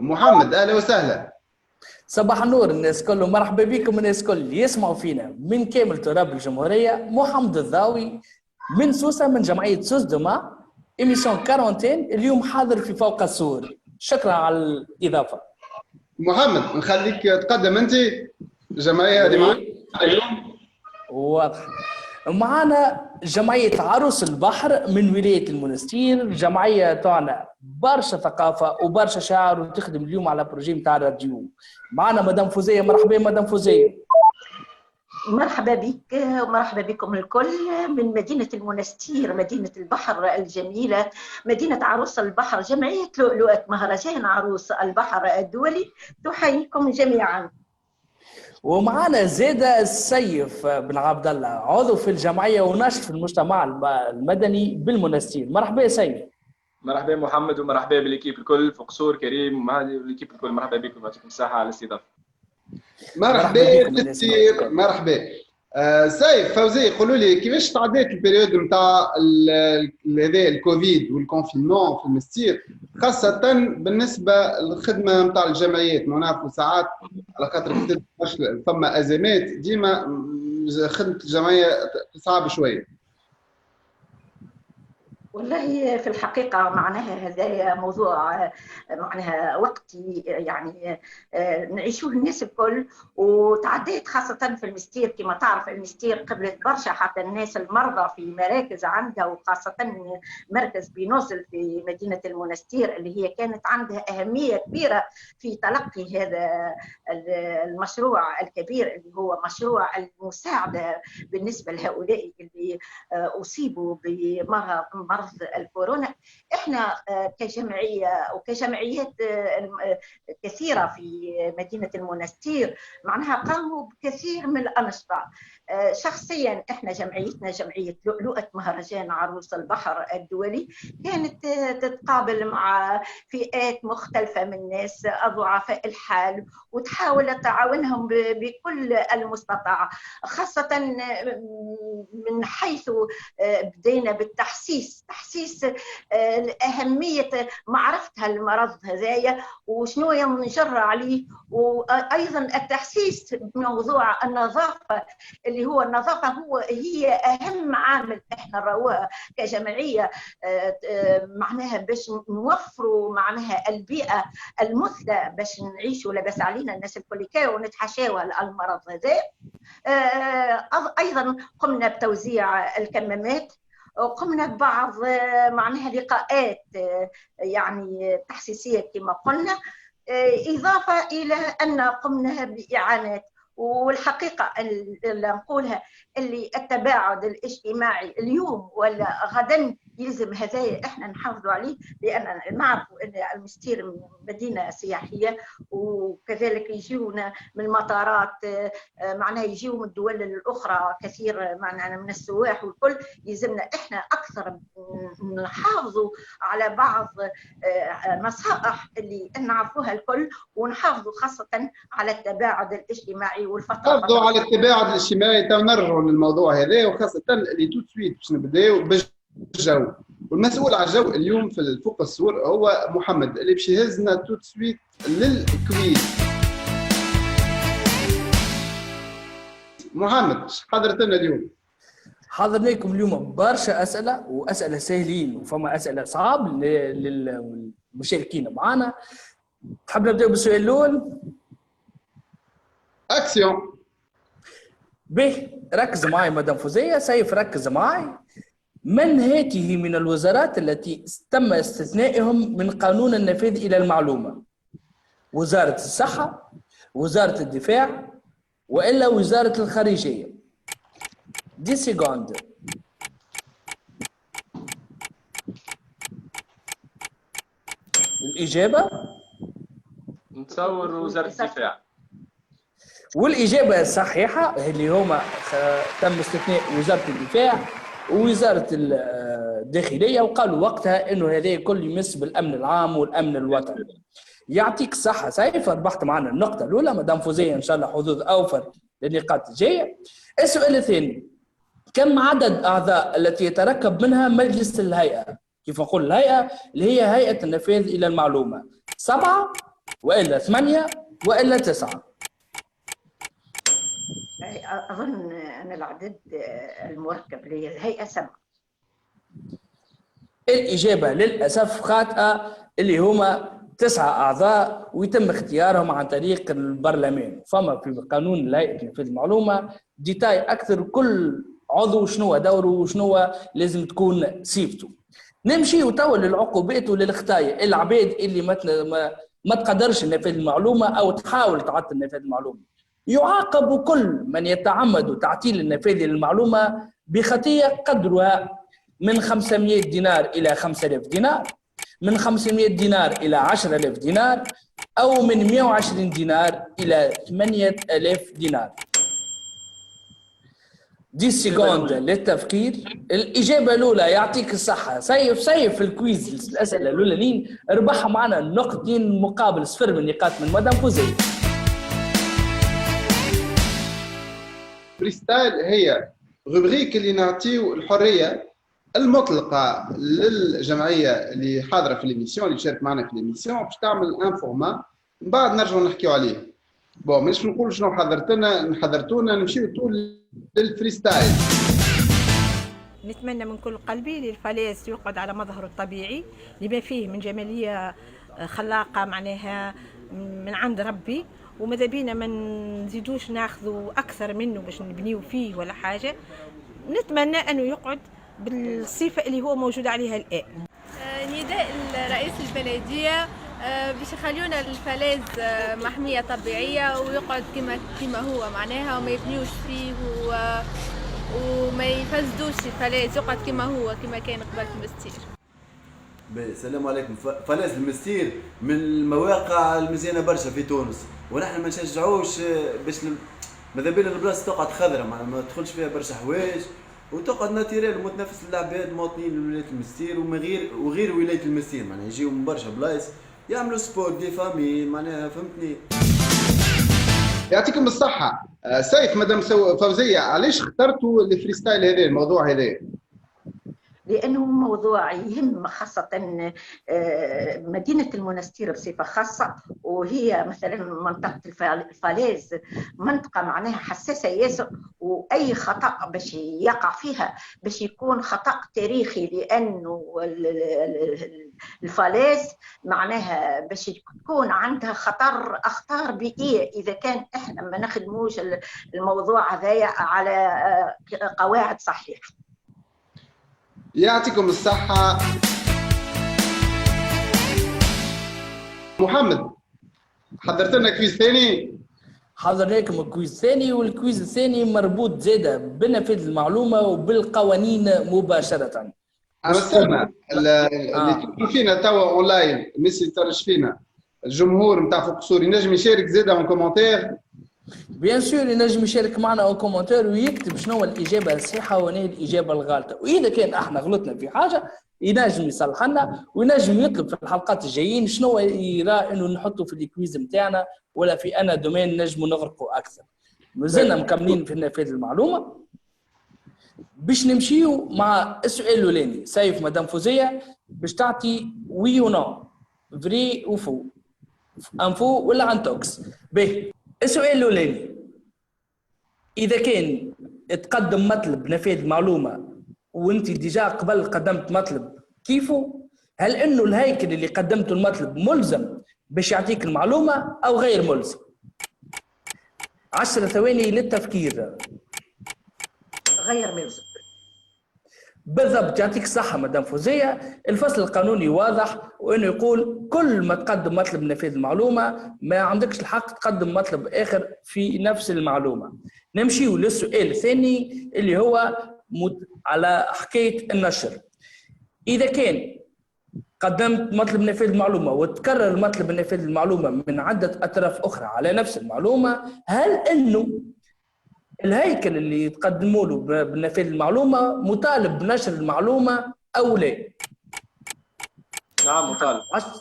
محمد اهلا وسهلا. صباح النور الناس كله، مرحبا بكم الناس كل اللي يسمعوا فينا من كامل تراب الجمهورية. محمد الضاوي من سوسة من جمعية سوس دوما، إيميسيون كارونتين اليوم حاضر في فوق السور. شكرا على الإضافة. محمد نخليك تقدم انت الجمعية هذه معنا اليوم. واضح. معنا جمعية عروس البحر من ولاية المنستير، جمعية تاعنا برشا ثقافة وبرشا شعر وتخدم اليوم على بروجي متاع راديو. معنا مدام فوزية، مرحبا مدام فوزية. مرحبا بك ومرحبا بكم الكل من مدينة المنستير، مدينة البحر الجميلة، مدينة عروس البحر. جمعية لؤلؤة مهرجان عروس البحر الدولي تحييكم جميعا. ومعنا زيادة السيف بن عبد الله، عضو في الجمعية وناشط في المجتمع المدني بالمنستير. مرحبا سيف. مرحبا محمد ومرحبا بالكيب الكل، فقصور كريم ومهدي والكيب الكل. مرحبا بكم، يعطيكم الصحة على الاستضافة. مرحبا كثير مرحبا. سيف فوزي، قولوا لي كيفاش تعديت البريود نتاع هذا الكوفيد والكونفينمون في المستير، خاصة بالنسبة للخدمة نتاع الجمعيات. نعرفوا ساعات على خاطر ثم أزمات ديما خدمة الجمعية صعبة شوية. والله في الحقيقة معناها هذا موضوع معناها وقتي يعني نعيشوه الناس الكل، وتعديت خاصة في المستير. كما تعرف المستير قبلت برشا حتى الناس المرضى في مراكز عندها، وخاصة مركز بينوزل في مدينة المنستير اللي هي كانت عندها أهمية كبيرة في تلقي هذا المشروع الكبير اللي هو مشروع المساعدة بالنسبة لهؤلاء اللي أصيبوا بمرض الكورونا. احنا كجمعيه وكجمعيات كثيره في مدينه المنستير معناها قاموا بكثير من الانشطه. شخصيا احنا جمعيتنا جمعيه لؤلؤه مهرجان عروس البحر الدولي كانت تتقابل مع فئات مختلفه من الناس ضعفاء الحال وتحاول تعاونهم بكل المستطاع، خاصه من حيث بدينا بالتحسيس، تحسيس أهمية معرفة المرض هذايا وشنو ينجر عليه، وأيضا التحسيس بموضوع النظافة اللي هو النظافة هي أهم عامل احنا نراوها كجمعية معناها باش نوفروا معناها البيئة المثلى باش نعيشوا لاباس علينا الناس الكل ونتحاشاو المرض هذا. أيضا قمنا بتوزيع الكمامات، وقمنا ببعض معناها لقاءات يعني تحسيسية كما قلنا، إضافة إلى أن قمنا بإعانات. والحقيقة اللي نقولها اللي التباعد الاجتماعي اليوم ولا غدا يلزم هذا احنا نحافظوا عليه، لان نعرفوا ان المستير مدينه سياحيه، وكذلك يجيونا من المطارات معناها يجيو من الدول الاخرى كثير معناها من السواح والكل. يلزمنا احنا اكثر نحافظوا على بعض نصائح اللي نعرفوها الكل، ونحافظوا خاصه على التباعد الاجتماعي والفتره. حافظوا على التباعد الاجتماعي. نرجعوا للموضوع هذا، وخاصه اللي تو سويت باش نبداو بالجو، والمسؤول على الجو اليوم في فوق السور هو محمد اللي باش يهزنا تو سويت للكويت. محمد حضرت لنا اليوم؟ حضرنا لكم اليوم برشا اسئله، واسئله سهلين وفما اسئله صعب للمشاركين معنا. تحب نبداو بالسؤال الاول؟ اكسيون. به ركز معي مدام فوزية. سيف ركز معي. من هاته من الوزارات التي تم استثنائهم من قانون النفاذ إلى المعلومة؟ وزارة الصحة، وزارة الدفاع، وإلا وزارة الخارجية؟ دي سيكوند. الإجابة نتصور وزارة الدفاع. والإجابة الصحيحة اللي هما تم استثناء وزارة الدفاع ووزارة الداخلية، وقالوا وقتها إنه هذا كل يمس بالأمن العام والأمن الوطني. يعطيك الصحة سيف، ربحت معنا النقطة الأولى. مدام فوزية إن شاء الله حظوظ أوفر للنقاط الجاية. السؤال الثاني: كم عدد أعضاء التي يتركب منها مجلس الهيئة؟ كيف نقول الهيئة اللي هي هيئة النفاذ إلى المعلومة؟ 7 وإلا 8 وإلا 9؟ أظن أن العدد المركب للهيئة 7. الإجابة للأسف خاطئة، اللي هما 9 أعضاء ويتم اختيارهم عن طريق البرلمان. فما في قانون الهيئة تنفيذ المعلومة ديتاي أكثر كل عضو شنو دوره وشنو لازم تكون صفته. نمشي وتوا للعقوبات وللخطايا. العباد اللي ما تقدرش تنفذ المعلومة أو تحاول تعطل نفاذ المعلومة، يعاقب كل من يتعمد تعطيل النفاذ للمعلومة بخطية قدرها من 500 دينار إلى 5000 دينار، من 500 دينار إلى 10000 دينار، أو من 120 دينار إلى 8000 دينار. 10 سكوند للتفكير. الإجابة الأولى يعطيك الصحة. سيف الكويز الأسئلة الأولانيين ربحها معنا نقطتين مقابل 0 من نقاط من مدام فوزية. فريستايل هي روبريك اللي نعطيو الحريه المطلقه للجمعيه اللي حاضره في الاميسيون، اللي تشارك معنا في الاميسيون باش تعمل ان فورما، من بعد نرجعوا نحكيو عليه. بون مش نقول شنو حضرتونا نمشيو طول للفريستايل. نتمنى من كل قلبي للفلاس يقعد على مظهره الطبيعي لما فيه من جماليه خلاقه معناها من عند ربي، وماذا بينا ما نزيدوش ناخذوا اكثر منه باش نبنيو فيه ولا حاجه. نتمنى انه يقعد بالصفه اللي هو موجود عليها الان. نداء رئيس البلديه باش يخليونا الفلاذ محميه طبيعيه ويقعد كما هو معناها، وما يبنيوش فيه وما يفسدوش الفلاذ، يقعد كما هو كما كان قبل المستير. السلام عليكم. فلاذ المستير من المواقع المزيانه برشا في تونس، ونحن ما نشجعوش باش ماذا بينا البلاصه تقعد خضراء، ما تدخلش فيها برشا حوايج وتقعد ناتيريل ومتنفس للعباد مواطنين ولاية المستير وغير ولاية المستير، معناها يجيو من برشا بلايص يعملوا سبور دي فامي، معناها فهمتني. يعطيكم الصحة. سيف مدام فوزية، علاش اخترتوا الفريستايل هذا الموضوع هذا؟ لأنه موضوع يهم خاصة مدينة المنستير بصفة خاصة، وهي مثلا منطقة الفالاز منطقة معناها حساسة ياسر، وأي خطأ باش يقع فيها باش يكون خطأ تاريخي، لأنه الفالاز معناها باش تكون عندها أخطار بيئية إذا كان إحنا ما نخدموش الموضوع هذايا على قواعد صحيحة. يعطيكم الصحة. محمد، حضرت لنا كويز ثاني؟ حضر لكم كويز ثاني، والكويز الثاني مربوط زاده بنفاذ المعلومة وبالقوانين مباشرة. أنا استنى اللي تكون فينا توا أونلاين، الناس اللي ترش فينا الجمهور نتاع فوق قصور ينجم يشارك زاده اون كومنتير؟ بيان سور ينجم يشارك معنا او كومنتير ويكتب شنو الاجابه الصحيحه ونهي الاجابه الغلطه، واذا كان احنا غلطنا في حاجه ينجم يصلح لنا وينجم يطلب في الحلقات الجايين شنو يرى انه نحطه في الكويز نتاعنا ولا في انا دومين نجموا نغرقوا اكثر. مازلنا مكملين في نفاذ المعلومه باش نمشيو مع السؤال الاولاني. سيف مدام فوزيه باش تعطي وي ونو، فري وفو، انفو ولا انتوكس. باهي، السؤال الاولاني، اذا كان تقدم مطلب نفاذ معلومه وانت ديجا قبل قدمت مطلب كيفه، هل انه الهيكل اللي قدمته المطلب ملزم باش يعطيك المعلومه او غير ملزم؟ 10 ثواني للتفكير. غير ملزم. بالضبط، يعطيك الصحة مدام فوزية. الفصل القانوني واضح وانه يقول كل ما تقدم مطلب نفاذ المعلومة ما عندكش الحق تقدم مطلب آخر في نفس المعلومة. نمشيو للسؤال الثاني اللي هو على حكاية النشر. إذا كان قدمت مطلب نفاذ المعلومة وتكرر مطلب نفاذ المعلومة من عدة أطراف أخرى على نفس المعلومة، هل أنه الهيكل اللي تقدموا له بنفاذ المعلومه مطالب بنشر المعلومه او لا؟ نعم مطالب. 10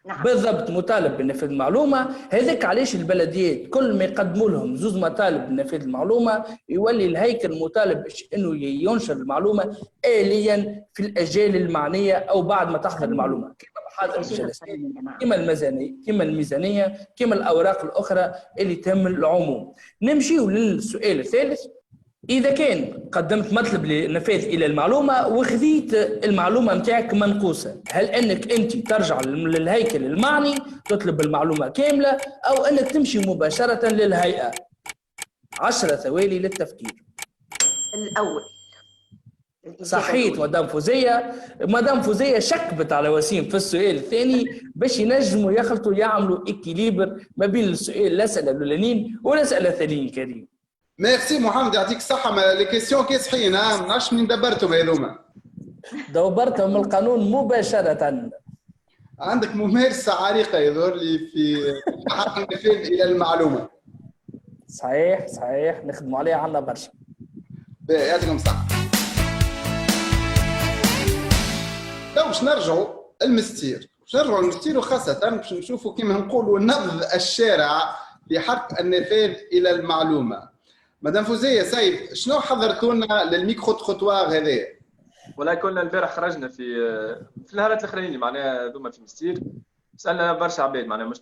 نعم. بالضبط مطالب بنفاذ المعلومه هذاك. علاش البلديات كل ما يقدموا لهم زوز مطالب بنفاذ المعلومه يولي الهيكل مطالب باش انه ينشر المعلومه آليا في الاجال المعنيه او بعد ما تحضر المعلومه، كما محاضر الجلسات، كما الميزانيه، كما الاوراق الاخرى اللي تهم العموم. نمشيو للسؤال الثالث. إذا كان قدمت مطلب للنفاذ إلى المعلومة وخذيت المعلومة متاعك منقوصة، هل أنك أنت ترجع للهيكل المعني تطلب المعلومة كاملة أو أنك تمشي مباشرة للهيئة؟ 10 ثواني للتفكير. الأول. صحيت مدام فوزية شكبت على وسيم في السؤال الثاني باش ينجموا يخلطوا يعملوا إكيليبر ما بين السؤال الأسئلة الأولانيين والأسئلة الثانيين. كريم ميرسي محمد يعطيك الصحة. لي كيسيون كاسحين ما نعرفش منين دبرتهم هذوما. دبرتهم من القانون مباشرة. عندك ممارسة عريقة يظهر لي في حق النفاذ إلى المعلومة. صحيح نخدموا عليها عنا برشا. يعطيكم الصحة. باش نرجعوا المستير وخاصة باش نشوفوا كيما نقولوا نبض الشارع في حق النفاذ إلى المعلومة. مدام فوزية سيف شنو حضرتوا لنا للميكرو تروتوار هذا؟ والله كنا البارح خرجنا في النهارات الاخرين معناها ذوما في مستير، سالنا برشا عباد معناها مش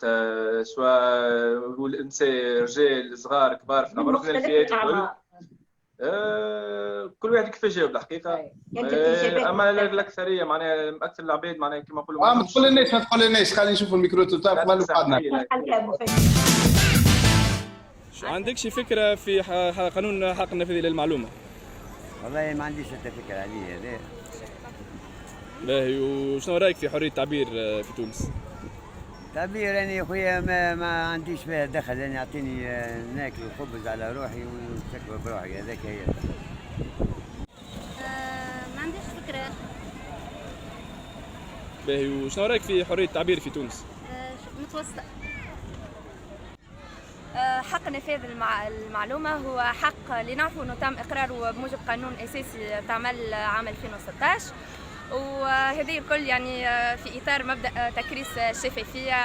سواء النساء رجال صغار كبار في العمر في الفئات الكل. كل واحد كيف يجاوب الحقيقه. اما الاكثريه معناها اكثر العباد معناها كما نقولوا ما تقولناش خلينا نشوفوا الميكرو تروتوار قبل وبعدنا. عندك شي فكرة في قانون حق النفاذ إلى المعلومة؟ والله ما عنديش حتى فكرة عليه هذا. باهي، وشنو رايك في حرية التعبير في تونس؟ تعبير يعني يا خويا ما عنديش فيها دخل، يعني يعطيني ناكل الخبز على روحي ونشكل بروحي، هذاك هي. ما عنديش فكرة. باهي، وشنو رايك في حرية التعبير في تونس؟ متوسطة. حق نفاذ المعلومة هو حق اللي نعرفوا انه تم اقراره بموجب قانون اساسي تعمل عام 2016، وهذه الكل يعني في اطار مبدا تكريس الشفافية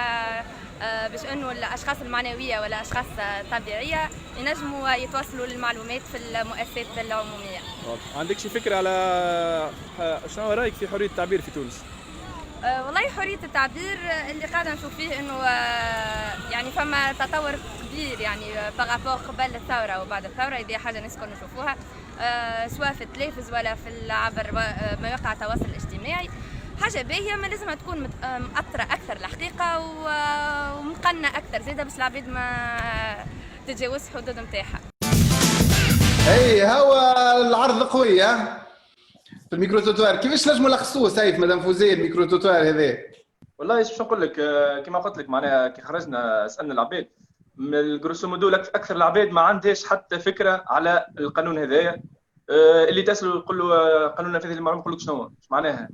باش انه الاشخاص المعنوية ولا اشخاص طبيعية ينجموا يتواصلوا للمعلومات في المؤسسات العمومية. عندك شي فكرة على شنو رايك في حرية التعبير في تونس؟ والله حرية التعبير اللي قاعدة نشوف فيه انه يعني فما تطور كبير يعني بارابور قبل الثورة وبعد الثورة. هذه حاجة الناس الكل نشوفوها سواء في التلفز ولا في عبر مواقع التواصل الاجتماعي. حاجة باهية ما لازمها تكون مأطرة أكثر الحقيقة ومقنة أكثر زيادة باش العباد ما تتجاوز الحدود نتاعها. اي هو العرض قوي في الميكرو توتوار. كيفاش نجموا نلخصوه سيف مدام فوزية الميكرو توتوار هذا؟ والله باش نقول لك كما قلت لك معناها كي خرجنا سالنا العباد من الجروسو مودو اكثر العباد ما عندهاش حتى فكره على القانون هذايا. اللي تسالوا يقول له قانون نفاذ المعلومه يقول لك شنو هو؟ اش معناها؟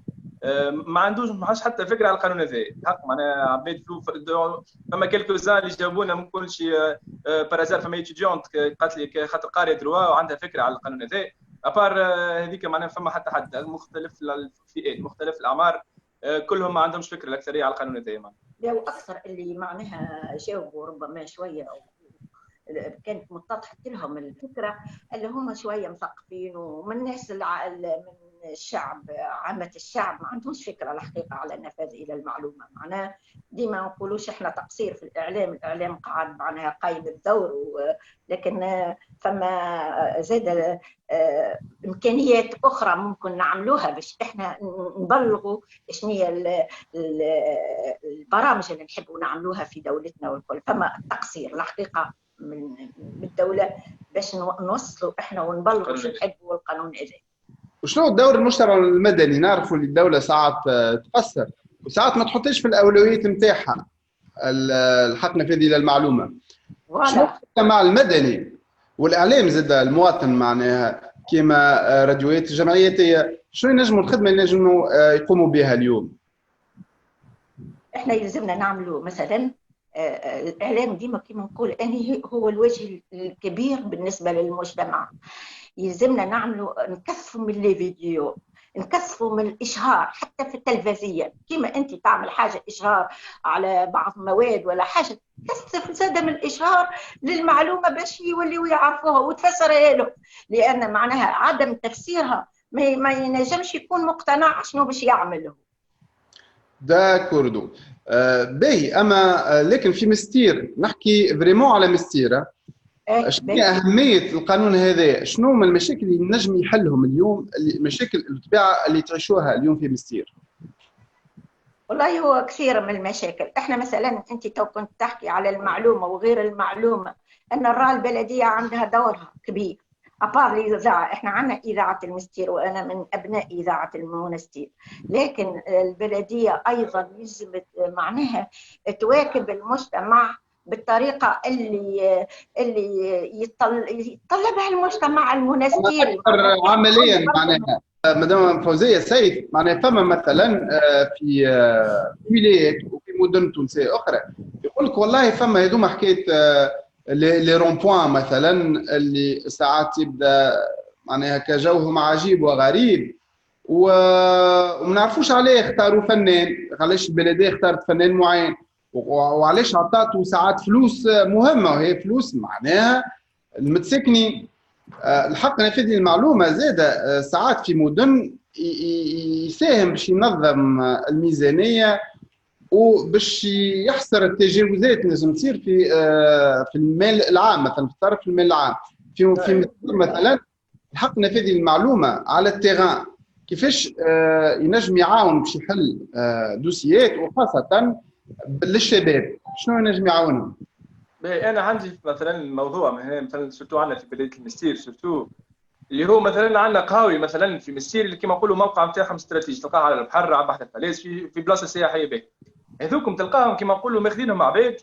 ما عندوش حتى فكره على القانون هذايا. حق معناها عباد فما كيلكو زان اللي جاوبونا ممكن شي بارازار فما ايتيديونت قالت لي خاطر قاريه دروا وعندها فكره على القانون هذايا. ابار هذيك معناها فما حتى حد مختلف الفئات مختلف الاعمار كلهم ما عندهمش فكره الاكثريه على القانون هذايا. لو اكثر اللي معناها جاوبوا ربما شويه كانت متضحت لهم الفكره اللي هم شويه مثقفين ومن الناس من الشعب عامه الشعب ما عندهمش فكره الحقيقه على النفاذ الى المعلومه. معناها ديما ما نقولوش احنا تقصير في الاعلام قاعد معناها قايم الدور لكن فما زاد امكانيات اخرى ممكن نعملوها باش احنا نبلغوا شنو هي البرامج اللي نحبوا نعملوها في دولتنا والكل. فما تقصير الحقيقه من الدوله باش نوصلوا احنا ونبلغوا شنو نحبوا القانون هذا. وشنو الدور المجتمع المدني؟ نعرفوا اللي الدوله ساعات تقصر وساعات ما تحطش في الاولويات نتاعها الحق نفاذ الى المعلومه. شنو المجتمع المدني والاعلام زاد المواطن معناها كيما راديوات الجمعياتيه شنو ينجموا الخدمه اللي ينجموا يقوموا بها اليوم؟ احنا يلزمنا نعملوا مثلا الاعلام ديما كيما نقول اني هو الوجه الكبير بالنسبه للمجتمع. يلزمنا نعملوا نكثفوا من لي فيديو نكثفوا من الاشهار حتى في التلفزيون، كيما انت تعمل حاجه اشهار على بعض المواد ولا حاجه، كثف زاد من الاشهار للمعلومه باش يوليوا يعرفوها وتفسرها له، لان معناها عدم تفسيرها ما ينجمش يكون مقتنع شنو باش يعمل. داكوردو. باهي، اما لكن في مستير نحكي فريمون على مستير، شنو هي أهمية القانون هذا؟ شنو من المشاكل اللي نجم يحلهم اليوم، المشاكل الطبيعة اللي تعيشوها اليوم في مستير؟ والله هو كثير من المشاكل. احنا مثلا انت تو كنت تحكي على المعلومة وغير المعلومة، ان الرأي البلدية عندها دورها كبير. أبار الإذاعة، احنا عندنا إذاعة المستير وأنا من أبناء إذاعة المنستير، لكن البلدية أيضا يجب معناها تواكب المجتمع بالطريقه اللي يتطلبها المجتمع المنستيري. عمليا معناها مدام فوزيه سيف، معناها فما مثلا في ولايات وفي مدن تونسيه اخرى يقول لك والله فما هذوما حكايه لي رون بوان مثلا اللي ساعات يبدا معناها كجوهم عجيب وغريب وما نعرفوش عليه اختاروا فنان، علاش البلديه اختارت فنان معين وعلاش عطاتوا ساعات فلوس مهمه وهي فلوس معناها المتسكنين. الحق نفذ المعلومه زاده ساعات في مدن يساهم باش ينظم الميزانيه وباش يحصر التجاوزات اللي لازم تصير في المال العام، مثلا في طرف المال العام في مثلا الحق نفذ المعلومه على التيغان كيفاش ينجم يعاون باش يحل دوسيات وخاصه للشباب، شنو ينجم يعاونهم؟ انا عندي مثلا موضوع مثلا سورتو عندنا في بلديه المستير سورتو اللي هو مثلا عندنا قهاوي مثلا في مستير اللي كما نقولوا موقع نتاعهم استراتيجي، تلقاها على البحر على بحر الفلاس في بلاصه سياحيه باهيه. هذوكم تلقاهم كما نقولوا ماخذينهم عباد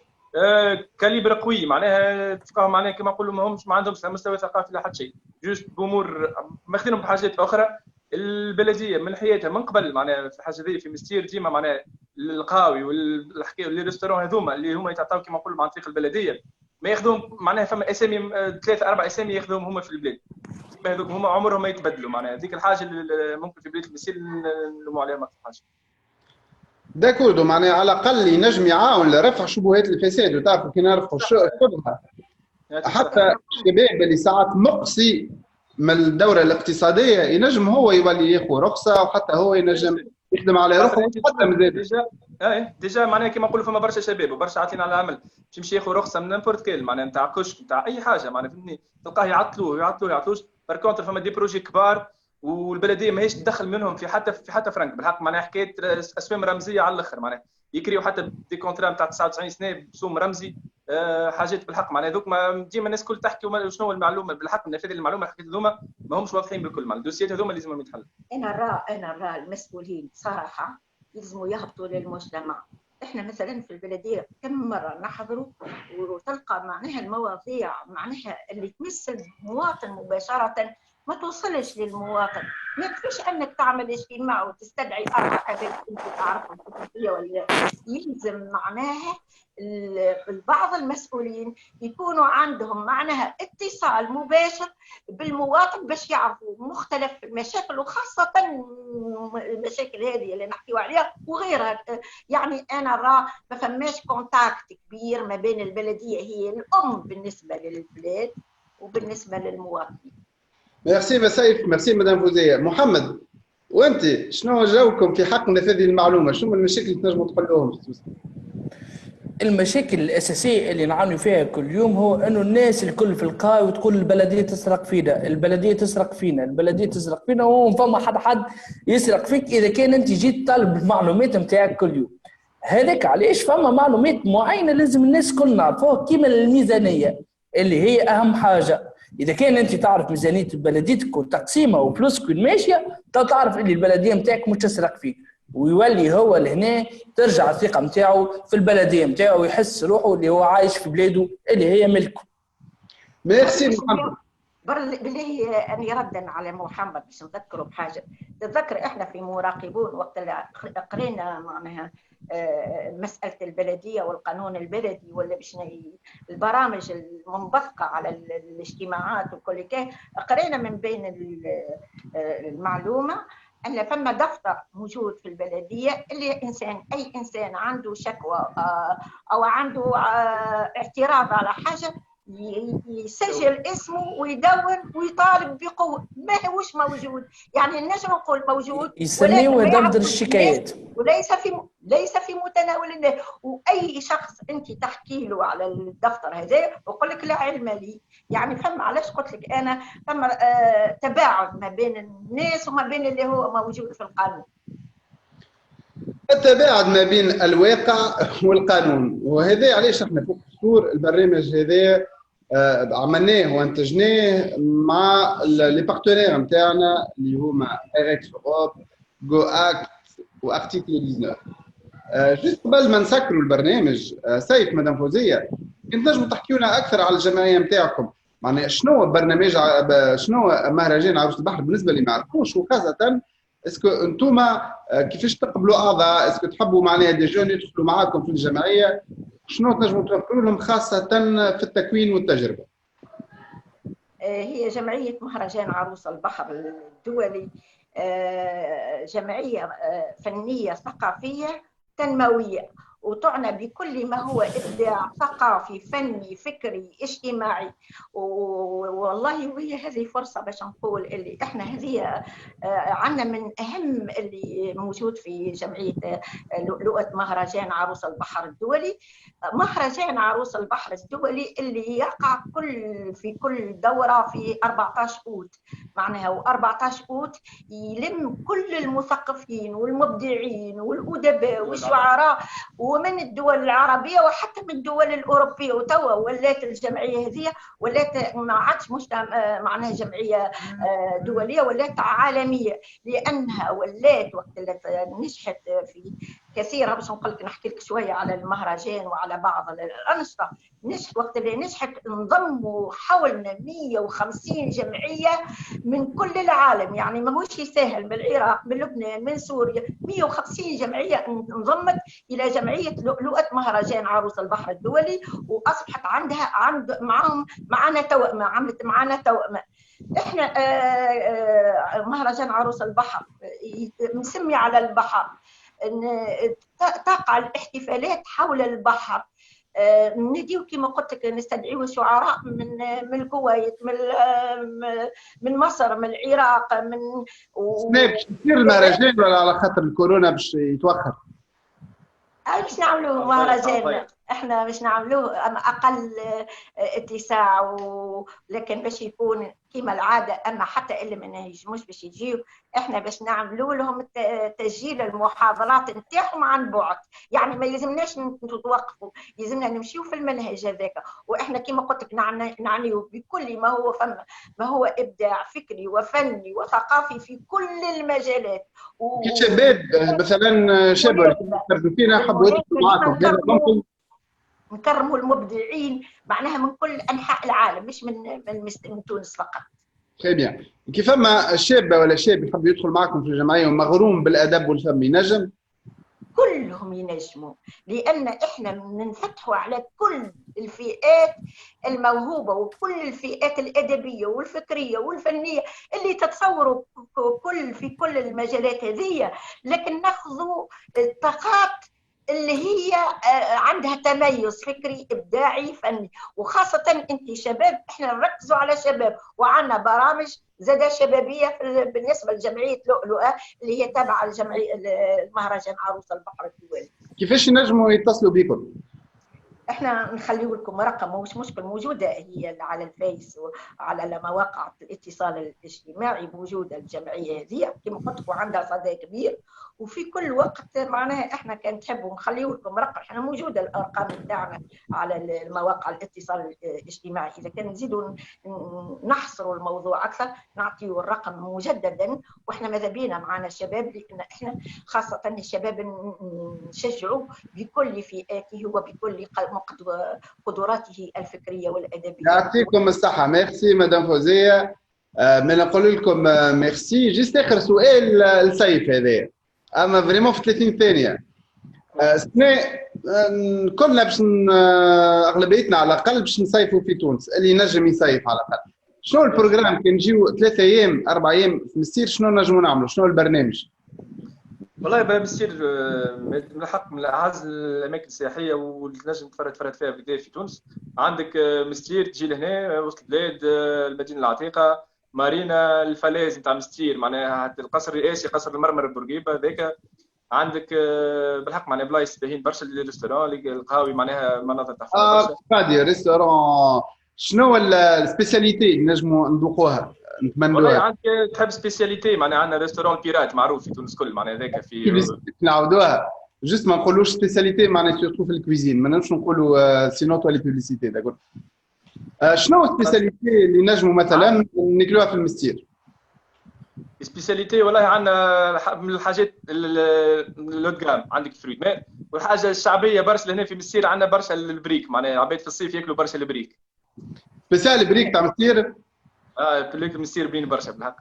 كاليبر قوي، معناها تلقاهم معناها كما نقولوا ما عندهمش مستوى ثقافي لا حتى شيء، جوست بامور ماخذينهم بحاجات اخرى. البلديه من حياتها من قبل معناها في الحاجه هذه في مستير ديما معناها القهاوي والحكايه والريستورون هذوما اللي هما يتعطاو كما نقولوا عن طريق البلديه ما ياخذوهم معناها فما اسامي 3 4 اسامي ياخذوهم هما في البلاد، هذوك هما عمرهم ما يتبدلوا. معناها هذيك الحاجه اللي ممكن في بلاد المستير نلوموا عليها ما حاجه. داكوردو، معناها على الاقل ينجم يعاون لرفع شبهات الفساد، وتعرفوا كي نرفعوا الشبهه حتى الشباب اللي ساعات مقصي من الدوره الاقتصاديه ينجم هو يولي ياخذ رخصه وحتى هو ينجم يخدم على روحه حتى مازال ديجا معناها كيما نقولوا فما برشا شباب وبرشا عاطين على العمل باش يمشي ياخذ رخصه من نيمبورت كيل معناها نتاع كشك نتاع اي حاجه معناها فهمتني، تلقاه يعطلوش بار كونتر فما دي بروجي كبار والبلديه ماهيش تدخل منهم في حتى فرنك بالحق. معناها حكايه اسماء رمزيه على الاخر، معناها يكريو حتى دي كونترا نتاع 99 سنه بسوم رمزي حاجات بالحق. معناها هذوك ديما الناس الكل تحكي شنو المعلومه بالحق نفذ المعلومه حكيت هذوما ما همش واضحين بالكل، معناها الدوسيات هذوما لازم يتحلوا. انا نرى المسؤولين صراحه يلزموا يهبطوا للمجتمع. احنا مثلا في البلديه كم مره نحضروا وتلقى معناها المواضيع معناها اللي تمس المواطن مباشره ما توصلش للمواطن. ما يكفيش انك تعمل اجتماع وتستدعي 4 حاجات انت تعرفهم ولا يلزم معناها بعض المسؤولين يكونوا عندهم معناها اتصال مباشر بالمواطن باش يعرفوا مختلف المشاكل وخاصة المشاكل هذه اللي نحكيو عليها وغيرها. يعني أنا راه ما فماش كونتاكت كبير ما بين البلدية هي الأم بالنسبة للبلاد وبالنسبة للمواطنين. ميرسي سيف، ميرسي مدام فوزيه. محمد وانت شنو جاوكم في حق نفاذ المعلومه؟ شنو من المشاكل اللي تنجموا تحلوهم؟ المشاكل الاساسيه اللي نعاني فيها كل يوم هو انه الناس الكل في القاي وتقول البلديه تسرق فينا، البلديه تسرق فينا، البلديه تسرق فينا، وما فما حد يسرق فيك اذا كان انت جيت طالب المعلومات نتاعك كل يوم. هذاك علاش فما معلومات معينه لازم الناس الكل نعرفوها كيما الميزانيه اللي هي اهم حاجه. اذا كان انت تعرف ميزانيه بلديتك وتقسيمها وفلوسك ماشيه تعرف ان البلديه نتاعك مش تسرق فيك، ويولي هو لهنا ترجع الثقه نتاعو في البلديه نتاعو ويحس روحه اللي هو عايش في بلاده اللي هي ملكه. ميرسي محمد. بالله اني ردا على محمد باش نذكره بحاجه. تتذكر احنا في مراقبون وقت اللي قرينا معناها مساله البلديه والقانون البلدي ولا باش البرامج المنبثقه على الاجتماعات وكل كي قرينا من بين المعلومه ان فما دفتر موجود في البلديه اللي اي انسان عنده شكوى او عنده اعتراض على حاجه يسجل اسمه ويدون ويطالب بقوه. ما هوش موجود، يعني نجم نقول موجود يسميوه دفتر الشكايات، ليس في متناول الناس. واي شخص انت تحكي له على الدفتر هذا ويقول لك لا علم لي. يعني فما علاش قلت لك انا فما تباعد ما بين الناس وما بين اللي هو موجود في القانون. التباعد ما بين الواقع والقانون، وهذا علاش احنا فوق السطور البرنامج هذا عملناه وانتجناه مع لي بارتنير نتاعنا اللي هما ايركس اوروب، جو اكت وارتيكل 19. جست قبل ما نسكروا البرنامج سيف مدام فوزيه كنت نجموا تحكيوا لنا اكثر على الجمعيه نتاعكم، معناها شنو برنامج شنو مهرجان عروس البحر بالنسبه اللي ما يعرفوش، وخاصه اسكو انتوما كيفاش تقبلوا اعضاء، اسكو تحبوا معناها دي جون يدخلوا معاكم في الجمعيه، شنو تنجموا توفروا لهم خاصه في التكوين والتجربه؟ هي جمعيه مهرجان عروس البحر الدولي جمعيه فنيه ثقافيه تنمويه، وتعنى بكل ما هو إبداع ثقافي فني فكري اجتماعي. والله وهي هذه فرصة باش نقول اللي احنا هذه عندنا من أهم اللي موجود في جمعية لؤلؤة مهرجان عروس البحر الدولي. مهرجان عروس البحر الدولي اللي يقع في كل دورة في 14 أوت، معناها و14 أوت يلم كل المثقفين والمبدعين والأدباء والشعراء ومن الدول العربيه وحتى من الدول الاوروبيه. وتوا ولات الجمعيه هذه ولات ما عادش معناها جمعيه دوليه، ولات عالميه، لانها ولات وقت اللي نجحت في كثيره. باش نقول لك نحكي لك شويه على المهرجان وعلى بعض الانشطه. نجحت وقت اللي نجحت انضموا حولنا 150 جمعيه من كل العالم، يعني ماهوش سهل، من العراق من لبنان من سوريا 150 جمعيه انضمت الى جمعيه لؤلؤة مهرجان عروس البحر الدولي، واصبحت معنا توأمه، عملت معنا توأمه. احنا مهرجان عروس البحر مسمي على البحر، تقع الاحتفالات حول البحر. نديو كما قلت لك نستدعيو شعراء من الكويت من مصر من العراق من باش يصير المهرجان ولا على خاطر الكورونا باش يتوخر؟ باش نعملوه مهرجان، احنا باش نعملوه اقل اتساع لكن باش يكون كما العاده. اما حتى اللي ما نجموش باش يجيو احنا باش نعملوا لهم تسجيل المحاضرات نتاعهم عن بعد، يعني ما يلزمناش نتوقفوا، يلزمنا نمشيو في المنهج هذاك. واحنا كما قلت لك نعنيو بكل ما هو ابداع فكري وفني وثقافي في كل المجالات. كشباب مثلا شباب فينا حبوا يدخلوا معاكم، ممكن نكرموا المبدعين معناها من كل انحاء العالم، مش من تونس فقط. تري بيان. كيف ما الشاب ولا شاب يحب يدخل معكم في الجمعيه ومغروم بالادب والفن ينجم؟ كلهم ينجموا، لان احنا ننفتحوا على كل الفئات الموهوبه وكل الفئات الادبيه والفكريه والفنيه اللي تتصوروا في كل المجالات هذه، لكن ناخذوا الطاقات اللي هي عندها تميز فكري ابداعي فني. وخاصه انت شباب، احنا نركزوا على شباب وعندنا برامج زادة شبابيه بالنسبه لجمعيه لؤلؤه اللي هي تابعه لجمعيه المهرجان عروس البحر الدولي. كيفاش ينجموا يتصلوا بكم؟ احنا نخليو لكم رقم، مش مشكل، موجوده هي على الفيس وعلى مواقع الاتصال الاجتماعي، موجوده الجمعيه هذه كما قلت لكم عندها صدى كبير، وفي كل وقت معناها احنا كان تحبوا نخليو لكم رقم، احنا موجوده الارقام بتاعنا على المواقع الاتصال الاجتماعي. اذا كان نزيدوا نحصروا الموضوع اكثر نعطيو الرقم مجددا. واحنا ماذا بينا معنا الشباب، لان احنا خاصه الشباب نشجعوا بكل فئاته وبكل قدراته الفكريه والادبيه. يعطيكم الصحه. ميرسي مدام فوزيه. ما نقول لكم ميرسي. جيست اخر سؤال السيف هذا، اما فريمون في 30 ثانيه. سنة كلنا باش اغلبيتنا على الاقل باش نصيفوا في تونس، اللي ينجم يصيف على الاقل. شنو البروجرام كي نجيو 3 ايام 4 ايام في مستير شنو نجموا نعملوا؟ شنو البرنامج؟ والله بقى مستير من الحق من اعز الاماكن السياحيه واللي تنجم تفرد فيها بدايه في تونس. عندك مستير تجي لهنا وسط البلاد، المدينه العتيقه، مارينا، الفلاز نتاع مستير معناها القصر الرئاسي، قصر المرمر بورقيبه هذاك. عندك بالحق معناها بلايص باهين برشا، الريستوران القهاوي معناها مناظر تحفه برشا. قاعد ريستوران. شنو السبيسياليتي اللي نجموا نذوقوها نتمنوها؟ والله عندك تحب سبيسياليتي معناها عندنا ريستوران بيرات معروف في تونس كل معناها هذاك في نعاودوها جست ما نقولوش سبيسياليتي معناها سيرتو في الكويزين، ما نجمش نقولوا سينو توا لي بيبليسيتي داكور. شنو السبيسياليتي اللي نجموا مثلا ناكلوها في المستير؟ سبيسياليتي والله عندنا من الحاجات اللوت جام، عندك فريد ماء، والحاجه الشعبيه برشا لهنا في مستير عندنا برشا البريك معناها عباد في الصيف ياكلوا برشا البريك. سبيسيال البريك تاع مستير؟ بريك مستير بين برشا بالحق.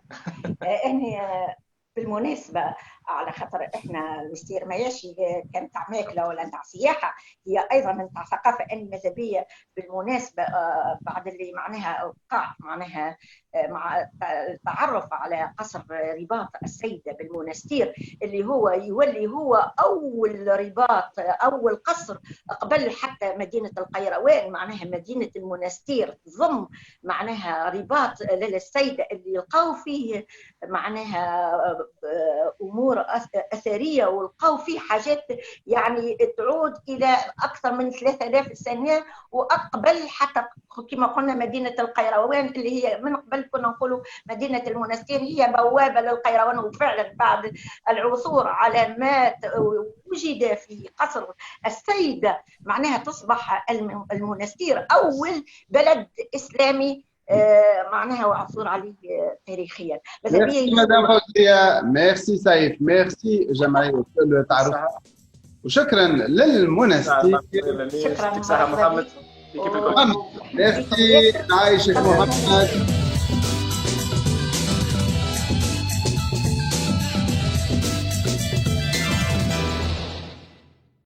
أنا بالمناسبة على خاطر احنا المستير ماهيش كان تاع ماكله ولا تاع سياحه، هي ايضا تاع ثقافه. ان ماذا بيا بالمناسبه بعد اللي معناها وقع معناها مع التعرف على قصر رباط السيده بالمنستير اللي هو يولي هو اول رباط اول قصر قبل حتى مدينه القيروان، معناها مدينه المنستير تضم معناها رباط للسيده اللي يلقاو فيه معناها امور اثريه ولقاو فيه حاجات يعني تعود الى اكثر من 3000 سنه واقبل حتى كما قلنا مدينه القيروان اللي هي من قبل كنا نقولوا مدينه المنستير هي بوابه للقيروان. وفعلا بعد العثور على ما وجد في قصر السيده معناها تصبح المنستير اول بلد اسلامي معناها وعثور عليه تاريخيا. ميرسي مدام فوزية، ميرسي سيف، ميرسي جمعية التعرف، وشكرا للمنستير. شكرا محمد. ميرسي عايشك محمد.